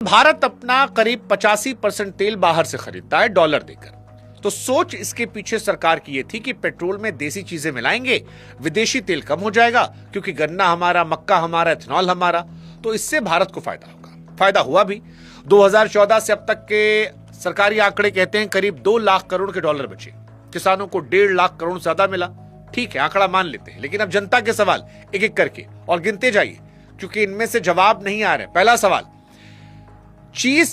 भारत अपना करीब 85% तेल बाहर से खरीदता है डॉलर देकर। तो सोच इसके पीछे सरकार की यह थी कि पेट्रोल में देसी चीजें मिलाएंगे, विदेशी तेल कम हो जाएगा, क्योंकि गन्ना हमारा, मक्का हमारा, इथेनॉल हमारा, तो इससे भारत को फायदा होगा। फायदा हुआ भी। 2014 से अब तक के सरकारी आंकड़े कहते हैं करीब 2 लाख करोड़ के डॉलर बचे। किसानों को 1.5 लाख करोड़ ज्यादा मिला। ठीक है, आंकड़ा मान लेते हैं, लेकिन अब जनता के सवाल एक एक करके और गिनते जाइए, क्योंकि इनमें से जवाब नहीं आ रहे। पहला सवाल, चीज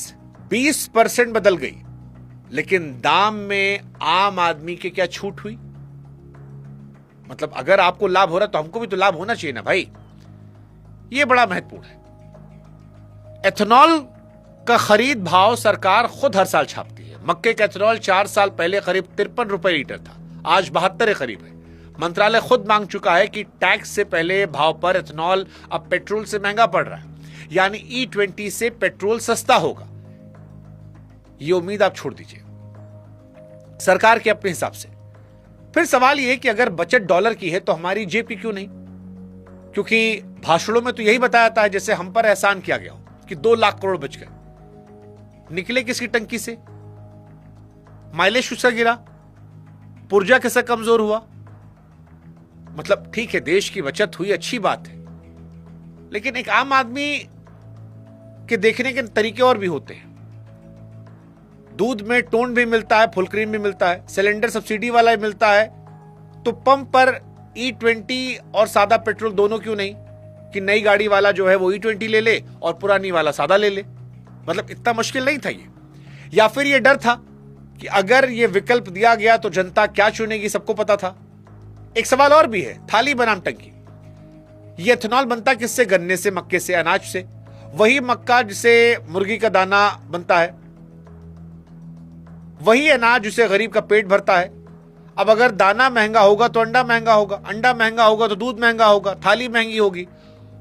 20% बदल गई, लेकिन दाम में आम आदमी के क्या छूट हुई? मतलब अगर आपको लाभ हो रहा है तो हमको भी तो लाभ होना चाहिए ना भाई। यह बड़ा महत्वपूर्ण है। एथेनॉल का खरीद भाव सरकार खुद हर साल छापती है। मक्के का एथेनॉल 4 साल पहले करीब 53 रुपए लीटर था, आज 72 करीब है। मंत्रालय खुद मांग चुका है कि टैक्स से पहले भाव पर एथेनॉल अब पेट्रोल से महंगा पड़ रहा है, यानी E20 से पेट्रोल सस्ता होगा। यह उम्मीद आप छोड़ दीजिए सरकार के अपने हिसाब से। फिर सवाल यह कि अगर बचत डॉलर की है तो हमारी जेब की क्यों नहीं? क्योंकि भाषणों में तो यही बताया जाता है जैसे हम पर एहसान किया गया हो कि 2 लाख करोड़ बच गए। निकले किसकी टंकी से? माइलेज किसका गिरा? पुर्जा किसका कमजोर हुआ? मतलब ठीक है, देश की बचत हुई, अच्छी बात है, लेकिन एक आम आदमी के देखने के तरीके और भी होते हैं। दूध में टोन भी मिलता है, फुल क्रीम भी मिलता है, सिलेंडर सब्सिडी वाला भी मिलता है, तो पंप पर E20 और सादा पेट्रोल दोनों क्यों नहीं? कि नई गाड़ी वाला जो है वो E20 ले ले और पुरानी वाला सादा ले ले। मतलब इतना मुश्किल नहीं था ये। या फिर ये डर था कि अगर ये विकल्प दिया गया तो जनता क्या चुनेगी, सबको पता था। एक सवाल और भी है, थाली बनाम टंकी। ये एथेनॉल बनता किससे? गन्ने से, मक्के से, अनाज से। वही मक्का जिसे मुर्गी का दाना बनता है, वही अनाज जिसे गरीब का पेट भरता है। अब अगर दाना महंगा होगा तो अंडा महंगा होगा, अंडा महंगा होगा तो दूध महंगा होगा, थाली महंगी होगी।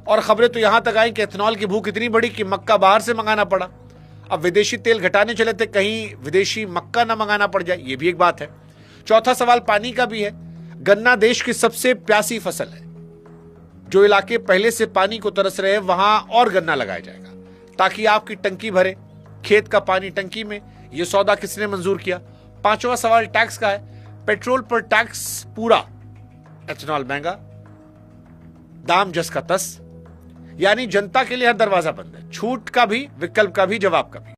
और खबरें तो यहां तक आई कि एथेनॉल की भूख इतनी बड़ी कि मक्का बाहर से मंगाना पड़ा। अब विदेशी तेल घटाने चले थे, कहीं विदेशी मक्का ना मंगाना पड़ जाए, यह भी एक बात है। चौथा सवाल पानी का भी है। गन्ना देश की सबसे प्यासी फसल है। जो इलाके पहले से पानी को तरस रहे हैं वहां और गन्ना लगाया जाएगा ताकि आपकी टंकी भरे, खेत का पानी टंकी में। यह सौदा किसने मंजूर किया? पांचवा सवाल टैक्स का है। पेट्रोल पर टैक्स पूरा, एथेनॉल महंगा, दाम जस का तस, यानी जनता के लिए हर दरवाजा बंद है। छूट का भी, विकल्प का भी, जवाब का भी।